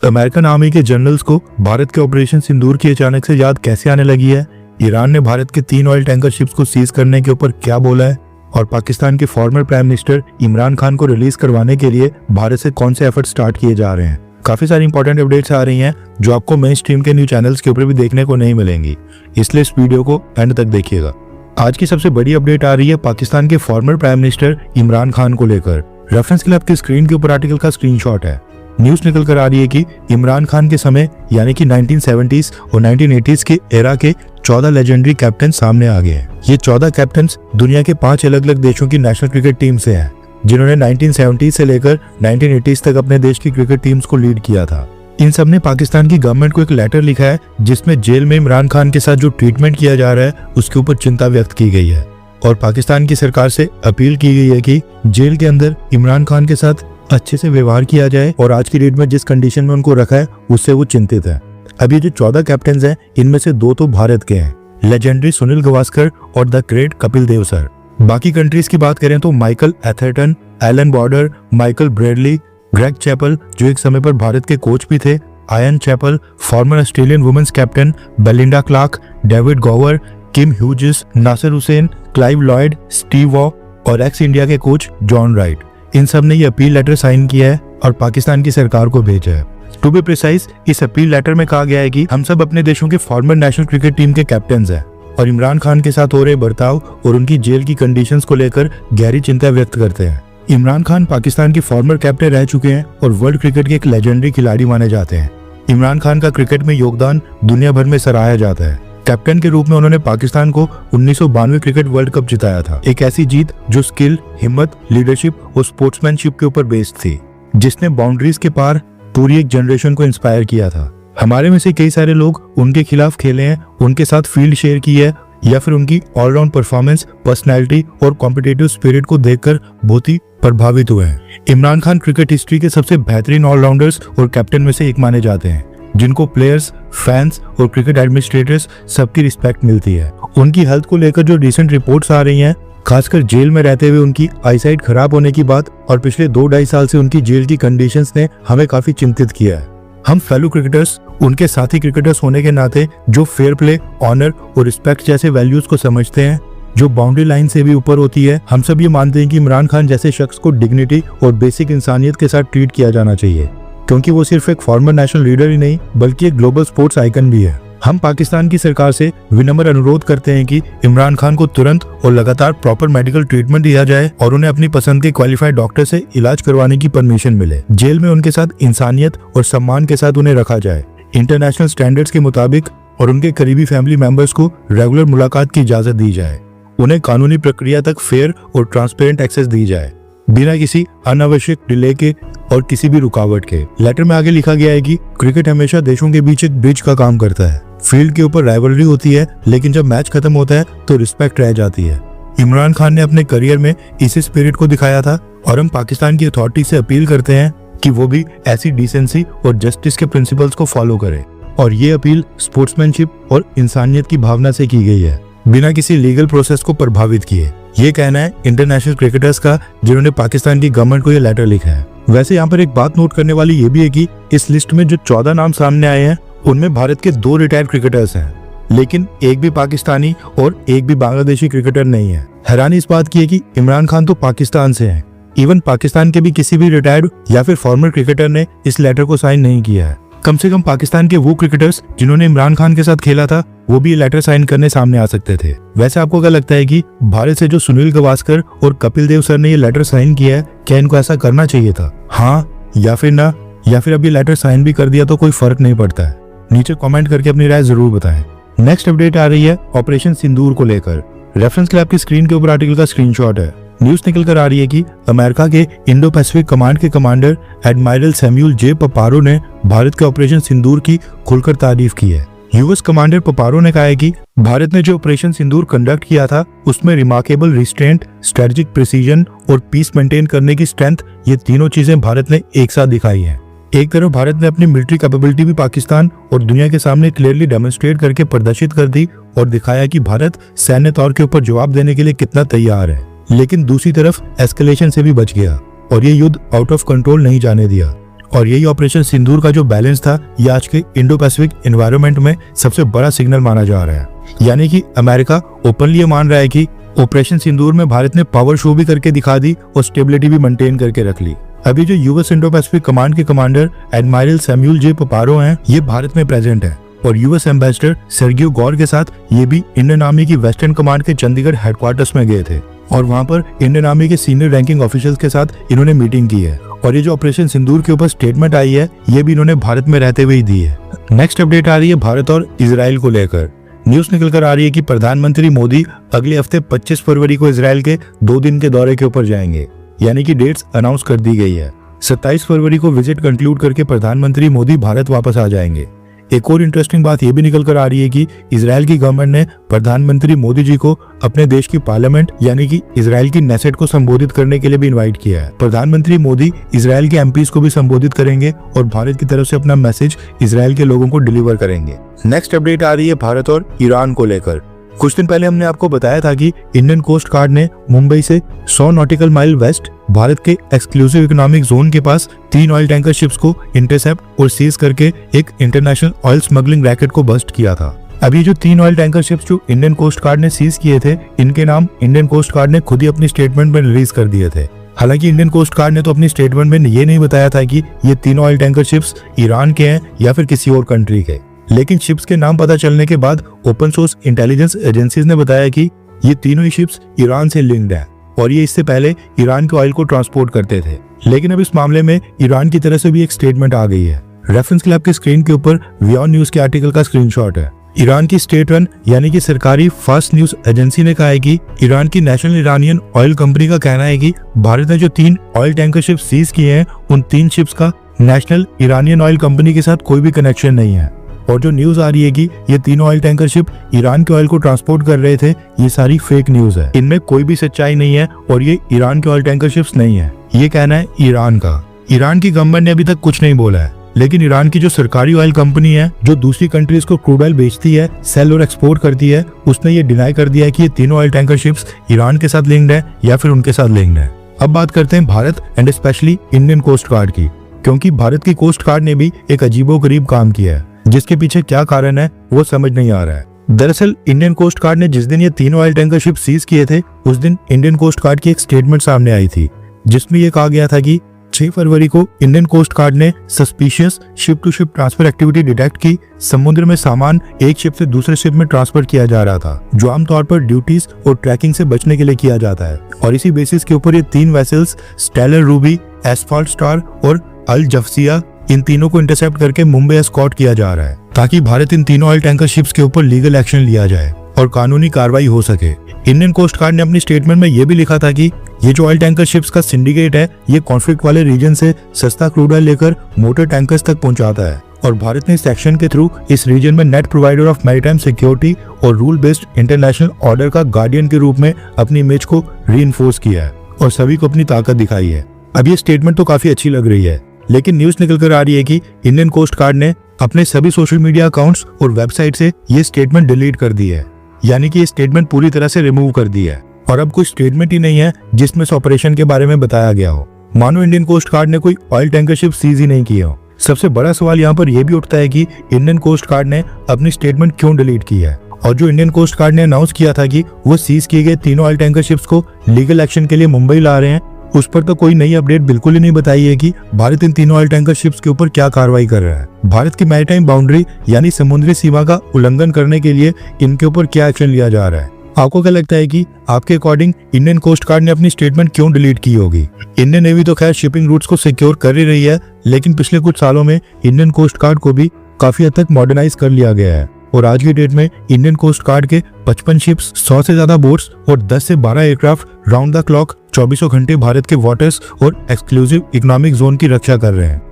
American army के generals को भारत के ऑपरेशन सिंदूर की अचानक से याद कैसे आने लगी है, ईरान ने भारत के 3 ऑयल टैंकर शिप्स को सीज करने के ऊपर क्या बोला है, और पाकिस्तान के former prime minister Imran Khan को रिलीज करवाने के लिए भारत से कौन से एफर्ट स्टार्ट किए जा रहे हैं। काफी सारी इंपॉर्टेंट अपडेट्स आ रही हैं जो आपको मेन स्ट्रीम के न्यूज चैनल्स के ऊपर भी देखने को नहीं मिलेंगी, इसलिए इस वीडियो को एंड तक देखिएगा। आज की सबसे बड़ी अपडेट आ रही है पाकिस्तान के former prime minister Imran Khan को लेकर। रेफरेंस के लिए आपकी स्क्रीन के ऊपर आर्टिकल का स्क्रीनशॉट है। न्यूज निकल कर आ रही है कि इमरान खान के समय यानी कि 1970s और 1980s के एरा के 14 लेजेंडरी कैप्टन सामने आ गए हैं। ये 14 कैप्टन दुनिया के 5 अलग अलग देशों की नेशनल क्रिकेट टीम से हैं, जिन्होंने 1970 से लेकर 1980s तक अपने देश की क्रिकेट टीम्स को लीड किया था। इन सब ने पाकिस्तान की गवर्नमेंट को एक लेटर लिखा है जिसमें जेल में इमरान खान के साथ जो ट्रीटमेंट किया जा रहा है उसके ऊपर चिंता व्यक्त की गई है, और पाकिस्तान की सरकार से अपील की गई है कि जेल के अंदर इमरान खान के साथ अच्छे से व्यवहार किया जाए, और आज की डेट में जिस कंडीशन में उनको रखा है उससे वो चिंतित है। अब ये जो 14 कैप्टन हैं इनमें से 2 तो भारत के हैं, लेजेंडरी सुनील गावस्कर और the great Kapil Dev sir. बाकी कंट्रीज की बात करें तो Michael Atherton, Allan Border, Michael Bradley, Greg Chappell जो एक समय पर भारत के कोच भी थे, Ian Chappell, former Australian women's captain Belinda Clark, David Gower, Kim Hughes, Nasser Hussain, Clive Lloyd, Steve Waugh और एक्स इंडिया के कोच जॉन राइट, इन सब ने ये अपील लेटर साइन किया है और पाकिस्तान की सरकार को भेजा है। टू बी प्रिसाइज, इस अपील लेटर में कहा गया है कि हम सब अपने देशों के फॉर्मर नेशनल क्रिकेट टीम के कैप्टन हैं और इमरान खान के साथ हो रहे बर्ताव और उनकी जेल की कंडीशंस को लेकर गहरी चिंता व्यक्त करते हैं। इमरान खान पाकिस्तान के फॉर्मर कैप्टन रह चुके हैं और वर्ल्ड क्रिकेट के एक लेजेंडरी खिलाड़ी माने जाते हैं। इमरान खान का क्रिकेट में योगदान दुनिया भर में सराहा जाता है। कैप्टन के रूप में उन्होंने पाकिस्तान को 1992 क्रिकेट वर्ल्ड कप जिताया था, एक ऐसी जीत जो स्किल, हिम्मत, लीडरशिप और स्पोर्ट्समैनशिप के ऊपर बेस्ड थी, जिसने बाउंड्रीज के पार पूरी एक जनरेशन को इंस्पायर किया था। हमारे में से कई सारे लोग उनके खिलाफ खेले हैं, उनके साथ फील्ड शेयर की है, या फिर उनकी ऑलराउंड परफॉर्मेंस, पर्सनैलिटी और कॉम्पिटिटिव स्पिरिट को देखकर बहुत ही प्रभावित हुए हैं। इमरान खान क्रिकेट हिस्ट्री के सबसे बेहतरीन ऑलराउंडर्स और कैप्टन में से एक माने जाते हैं, जिनको प्लेयर्स, फैंस और क्रिकेट एडमिनिस्ट्रेटर्स सबकी रिस्पेक्ट मिलती है। उनकी हेल्थ को लेकर जो रिसेंट रिपोर्ट्स आ रही हैं, खासकर जेल में रहते हुए उनकी आईसाइट खराब होने की बात और पिछले 2-2.5 साल से उनकी जेल की कंडीशंस ने हमें काफी चिंतित किया है। हम फेलो क्रिकेटर्स, उनके साथी क्रिकेटर्स होने के नाते जो फेयर प्ले, ऑनर और रिस्पेक्ट जैसे वैल्यूज को समझते हैं, जो बाउंड्री लाइन से भी ऊपर होती है, हम सब ये मानते हैं कि इमरान खान जैसे शख्स को डिग्निटी और बेसिक इंसानियत के साथ ट्रीट किया जाना चाहिए, क्योंकि वो सिर्फ एक फॉर्मर नेशनल लीडर ही नहीं बल्कि एक ग्लोबल स्पोर्ट्स आइकन भी है। हम पाकिस्तान की सरकार से विनम्र अनुरोध करते हैं कि इमरान खान को तुरंत और लगातार प्रॉपर मेडिकल ट्रीटमेंट दिया जाए और उन्हें अपनी पसंद के क्वालिफाइड डॉक्टर से इलाज करवाने की परमिशन मिले। जेल में उनके साथ इंसानियत और सम्मान के साथ उन्हें रखा जाए, इंटरनेशनल स्टैंडर्ड्स के मुताबिक, और उनके करीबी फैमिली मेंबर्स को रेगुलर मुलाकात की इजाजत दी जाए। उन्हें कानूनी प्रक्रिया तक फेयर और ट्रांसपेरेंट एक्सेस दी जाए, बिना किसी अनावश्यक डिले के और किसी भी रुकावट के। लेटर में आगे लिखा गया है कि क्रिकेट हमेशा देशों के बीच एक ब्रिज का काम करता है। फील्ड के ऊपर राइवलरी होती है, लेकिन जब मैच खत्म होता है तो रिस्पेक्ट रह जाती है। इमरान खान ने अपने करियर में इसी स्पिरिट को दिखाया था, और हम पाकिस्तान की अथॉरिटी से अपील करते हैं कि वो भी ऐसी डिसेंसी और जस्टिस के प्रिंसिपल्स को फॉलो करे। और ये अपील स्पोर्ट्समैनशिप और इंसानियत की भावना से की गई है, बिना किसी लीगल प्रोसेस को प्रभावित किए। ये कहना है इंटरनेशनल क्रिकेटर्स का, जिन्होंने पाकिस्तान की गवर्नमेंट को ये लेटर लिखा है। वैसे यहाँ पर एक बात नोट करने वाली ये भी है कि इस लिस्ट में जो 14 नाम सामने आए हैं उनमें भारत के 2 रिटायर्ड क्रिकेटर्स हैं, लेकिन एक भी पाकिस्तानी और एक भी बांग्लादेशी क्रिकेटर नहीं है। हैरानी इस बात की है कि इमरान खान तो पाकिस्तान से हैं, इवन पाकिस्तान के भी किसी भी रिटायर्ड या फिर फॉर्मर क्रिकेटर ने इस लेटर को साइन नहीं किया है। कम से कम पाकिस्तान के वो क्रिकेटर्स जिन्होंने इमरान खान के साथ खेला था वो भी ये लेटर साइन करने सामने आ सकते थे। वैसे आपको क्या लगता है कि भारत से जो सुनील गावस्कर और कपिल देव सर ने ये लेटर साइन किया है, क्या इनको ऐसा करना चाहिए था? हाँ या फिर ना, या फिर अब ये लेटर साइन भी कर दिया तो कोई फर्क नहीं पड़ता है? नीचे कमेंट करके अपनी राय जरूर बताएं। नेक्स्ट अपडेट आ रही है ऑपरेशन सिंदूर को लेकर। रेफरेंस के लिए आपकी स्क्रीन के ऊपर आर्टिकल का स्क्रीनशॉट है। न्यूज निकल कर आ रही है कि अमेरिका के इंडो पैसिफिक कमांड के कमांडर एडमिरल सैमुअल जे पपारो ने भारत के ऑपरेशन सिंदूर की खुलकर तारीफ की है। यूएस कमांडर पपारो ने कहा है कि भारत ने जो ऑपरेशन सिंदूर कंडक्ट किया था उसमें रिमार्केबल रिस्ट्रेंट, स्ट्रेटेजिक प्रिसीजन और पीस मेंटेन करने की स्ट्रेंथ, ये तीनों चीजें भारत ने एक साथ दिखाई हैं। एक तरफ भारत ने अपनी मिलिट्री कैपेबिलिटी भी पाकिस्तान और दुनिया के सामने क्लियरली डेमोन्स्ट्रेट करके प्रदर्शित कर दी और दिखाया कि भारत सैन्य तौर के ऊपर जवाब देने के लिए कितना तैयार है, लेकिन दूसरी तरफ एस्केलेशन से भी बच गया और ये युद्ध आउट ऑफ कंट्रोल नहीं जाने दिया। और यही ऑपरेशन सिंदूर का जो बैलेंस था, ये आज के इंडो पैसिफिक एनवायरनमेंट में सबसे बड़ा सिग्नल माना जा रहा है। यानी कि अमेरिका ओपनली ये मान रहा है कि ऑपरेशन सिंदूर में भारत ने पावर शो भी करके दिखा दी और स्टेबिलिटी भी मेंटेन करके रख ली। अभी जो यूएस इंडो पैसिफिक कमांड के कमांडर एडमायरल सैमुअल जे पपारो हैं, ये भारत में प्रेजेंट है और यूएस एम्बेसडर सर्गियो गौर के साथ ये भी इंडियन आर्मी की वेस्टर्न कमांड के चंडीगढ़ हेडक्वार्टर्स में गए थे और वहां पर इंडियन आर्मी के सीनियर रैंकिंग ऑफिशियल्स के साथ इन्होंने मीटिंग की है। और ये जो ऑपरेशन सिंदूर के ऊपर स्टेटमेंट आई है, ये भी इन्होंने भारत में रहते हुए ही दी है। नेक्स्ट अपडेट आ रही है भारत और इजराइल को लेकर। न्यूज निकल कर आ रही है कि प्रधानमंत्री मोदी अगले हफ्ते 25 फरवरी को इजराइल के 2 दिन के दौरे के ऊपर जाएंगे, यानी कि डेट्स अनाउंस कर दी गई है। 27 फरवरी को विजिट कंक्लूड करके प्रधानमंत्री मोदी भारत वापस आ जाएंगे। एक और इंटरेस्टिंग बात यह भी निकल कर आ रही है कि इजराइल की गवर्नमेंट ने प्रधानमंत्री मोदी जी को अपने देश की पार्लियामेंट यानी कि इजराइल की नेसेट को संबोधित करने के लिए भी इनवाइट किया है। प्रधानमंत्री मोदी इजराइल के एमपीज को भी संबोधित करेंगे और भारत की तरफ से अपना मैसेज इजराइल के लोगों को डिलीवर करेंगे। नेक्स्ट अपडेट आ रही है भारत और ईरान को लेकर। कुछ दिन पहले हमने आपको बताया था कि इंडियन कोस्ट गार्ड ने मुंबई से 100 नॉटिकल माइल वेस्ट भारत के एक्सक्लूसिव इकोनॉमिक जोन के पास 3 ऑयल टैंकर शिप्स को इंटरसेप्ट और सीज करके एक इंटरनेशनल ऑयल स्मगलिंग रैकेट को बस्ट किया था। अभी जो 3 ऑयल टैंकर शिप्स जो इंडियन कोस्ट गार्ड ने सीज किए थे, इनके नाम इंडियन कोस्ट गार्ड ने खुद ही अपनी स्टेटमेंट में रिलीज कर दिए थे। हालांकि इंडियन कोस्ट गार्ड ने तो अपनी स्टेटमेंट में ये नहीं बताया था कि ये 3 ऑयल टैंकर शिप्स ईरान के हैं या फिर किसी और कंट्री के, लेकिन शिप्स के नाम पता चलने के बाद ओपन सोर्स इंटेलिजेंस एजेंसीज ने बताया कि ये तीनों ही शिप्स ईरान से लिंक्ड हैं और ये इससे पहले ईरान के ऑयल को ट्रांसपोर्ट करते थे। लेकिन अब इस मामले में ईरान की तरफ से भी एक स्टेटमेंट आ गई है। रेफरेंस के लिए आपकी स्क्रीन के ऊपर वियॉन न्यूज के आर्टिकल का स्क्रीनशॉट है। ईरान की स्टेट रन यानी कि सरकारी फास्ट न्यूज एजेंसी ने कहा है कि ईरान की नेशनल इरानियन ऑयल कंपनी का कहना है कि भारत ने जो 3 ऑयल टैंकर शिप सीज किए हैं, उन 3 शिप्स का नेशनल इरानियन ऑयल कंपनी के साथ कोई भी कनेक्शन नहीं है। और जो न्यूज आ रही है कि ये 3 ऑयल टैंकर शिप ईरान के ऑयल को ट्रांसपोर्ट कर रहे थे, ये सारी फेक न्यूज है। इनमें कोई भी सच्चाई नहीं है और ये ईरान के ऑयल टैंकर शिप्स नहीं है। ये कहना है ईरान का। ईरान की गवर्नमेंट ने अभी तक कुछ नहीं बोला है, लेकिन ईरान की जो सरकारी ऑयल कंपनी है जो दूसरी कंट्रीज को क्रूड ऑयल बेचती है, सेल और एक्सपोर्ट करती है, उसने ये डिनाई कर दिया है कि ये 3 ऑयल टैंकर शिप्स ईरान के साथ लिंक्ड है या फिर उनके साथ लिंक्ड है। अब बात करते हैं Bharat and specially Indian coast guard की, क्योंकि भारत की कोस्ट गार्ड ने भी एक अजीबोगरीब काम किया है, जिसके पीछे क्या कारण है वो समझ नहीं आ रहा है। दरअसल इंडियन कोस्ट गार्ड ने जिस दिन ये 3 ऑयल टैंकर शिप सीज किए थे, उस दिन इंडियन कोस्ट गार्ड की एक स्टेटमेंट सामने आई थी, जिसमें ये कहा गया था कि 6 फरवरी को इंडियन कोस्ट गार्ड ने suspicious ship to ship transfer activity detect की। समुद्र में सामान एक शिप से दूसरे शिप में ट्रांसफर किया जा रहा था, जो आमतौर पर ड्यूटीज और ट्रैकिंग से बचने के लिए किया जाता है। और इसी बेसिस के ऊपर ये 3 vessels stellar ruby, asphalt star और अल जफसिया, इन तीनों को इंटरसेप्ट करके मुंबई एस्कॉर्ट किया जा रहा है, ताकि भारत इन तीनों ऑयल टैंकर शिप्स के ऊपर लीगल एक्शन लिया जाए और कानूनी कार्रवाई हो सके। इंडियन कोस्ट गार्ड ने अपनी स्टेटमेंट में यह भी लिखा था कि ये जो ऑयल टैंकर शिप्स का सिंडिकेट है, ये कॉन्फ्लिक्ट वाले रीजन से सस्ता क्रूड ऑयल लेकर मोटर टैंकर्स तक पहुंचाता है और भारत ने इस एक्शन के थ्रू इस रीजन में net provider of maritime security और रूल बेस्ड इंटरनेशनल ऑर्डर का गार्डियन के रूप में अपनी इमेज को रीइंफोर्स किया है और सभी को अपनी ताकत दिखाई है। अब ये स्टेटमेंट तो काफी अच्छी लग रही है, लेकिन न्यूज निकल कर आ रही है कि इंडियन कोस्ट गार्ड ने अपने सभी सोशल मीडिया अकाउंट्स और वेबसाइट से ये स्टेटमेंट डिलीट कर दी है, यानी कि ये स्टेटमेंट पूरी तरह से रिमूव कर दी है और अब कोई स्टेटमेंट ही नहीं है जिसमें इस ऑपरेशन के बारे में बताया गया हो। मानो इंडियन कोस्ट गार्ड ने कोई ऑयल टैंकर शिप सीज ही नहीं किया हो। सबसे बड़ा सवाल यहाँ पर यह भी उठता है कि इंडियन कोस्ट गार्ड ने अपनी स्टेटमेंट क्यों डिलीट की है, और जो इंडियन कोस्ट गार्ड ने अनाउंस किया था कि वो सीज किए गए 3 ऑयल टैंकर शिप्स को लीगल एक्शन के लिए मुंबई ला रहे हैं, उस पर तो कोई नई अपडेट बिल्कुल ही नहीं बताई है कि भारत इन 3 ऑयल टैंकर शिप्स के ऊपर क्या कार्रवाई कर रहा है। भारत की मैरीटाइम बाउंड्री यानी समुद्री सीमा का उल्लंघन करने के लिए इनके ऊपर क्या एक्शन लिया जा रहा है। आपको क्या लगता है कि आपके अकॉर्डिंग इंडियन कोस्ट गार्ड ने अपनी स्टेटमेंट क्यों डिलीट की होगी? इंडियन नेवी तो खैर शिपिंग रूट्स को सिक्योर कर ही रही है, लेकिन पिछले कुछ सालों में इंडियन कोस्ट गार्ड को भी काफी हद तक मॉडर्नाइज कर लिया गया है और आज की डेट में इंडियन कोस्ट गार्ड के 55 शिप्स, 100 से ज्यादा बोट्स और 10 से 12 एयरक्राफ्ट राउंड द क्लॉक 24 घंटे भारत के वाटर्स और एक्सक्लूसिव इकोनॉमिक जोन की रक्षा कर रहे हैं।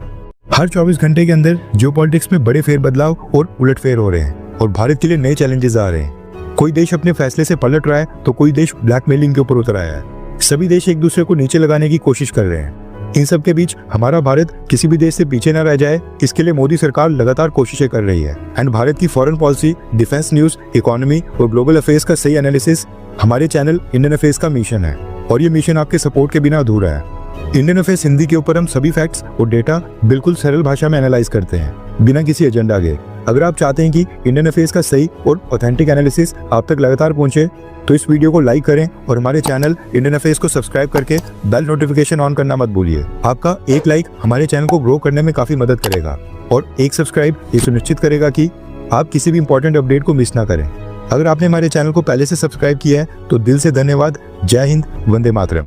हर 24 घंटे के अंदर जियोपॉलिटिक्स में बड़े फेरबदलाव और उलटफेर हो रहे हैं और भारत के लिए नए चैलेंजेस आ रहे हैं। कोई देश अपने फैसले से पलट रहा है तो कोई देश ब्लैकमेलिंग के ऊपर उतर आया है। सभी देश एक दूसरे को नीचे लगाने की कोशिश कर रहे हैं। इन सब के बीच हमारा भारत किसी भी देश से पीछे न रह जाए, इसके लिए मोदी सरकार लगातार कोशिशें कर रही है। एंड भारत की foreign policy, defence news, economy और ग्लोबल अफेयर्स का सही एनालिसिस हमारे चैनल इंडियन अफेयर्स का मिशन है और ये मिशन आपके सपोर्ट के बिना अधूरा है। इंडियन अफेयर्स हिंदी के ऊपर हम सभी फैक्ट्स और डेटा बिल्कुल सरल भाषा में एनालाइज करते हैं, बिना किसी एजेंडा के। अगर आप चाहते हैं कि इंडियन अफेयर्स का सही और ऑथेंटिक एनालिसिस आप तक लगातार पहुंचे, तो इस वीडियो को लाइक करें और हमारे चैनल इंडियन अफेयर्स को सब्सक्राइब करके बेल नोटिफिकेशन ऑन करना मत भूलिए। आपका एक लाइक हमारे चैनल को ग्रो करने में काफी मदद करेगा और एक सब्सक्राइब ये सुनिश्चित करेगा कि आप किसी भी इंपॉर्टेंट अपडेट को मिस ना करें। अगर आपने हमारे चैनल को पहले से सब्सक्राइब किया है तो दिल से धन्यवाद। जय हिंद, वंदे मातरम।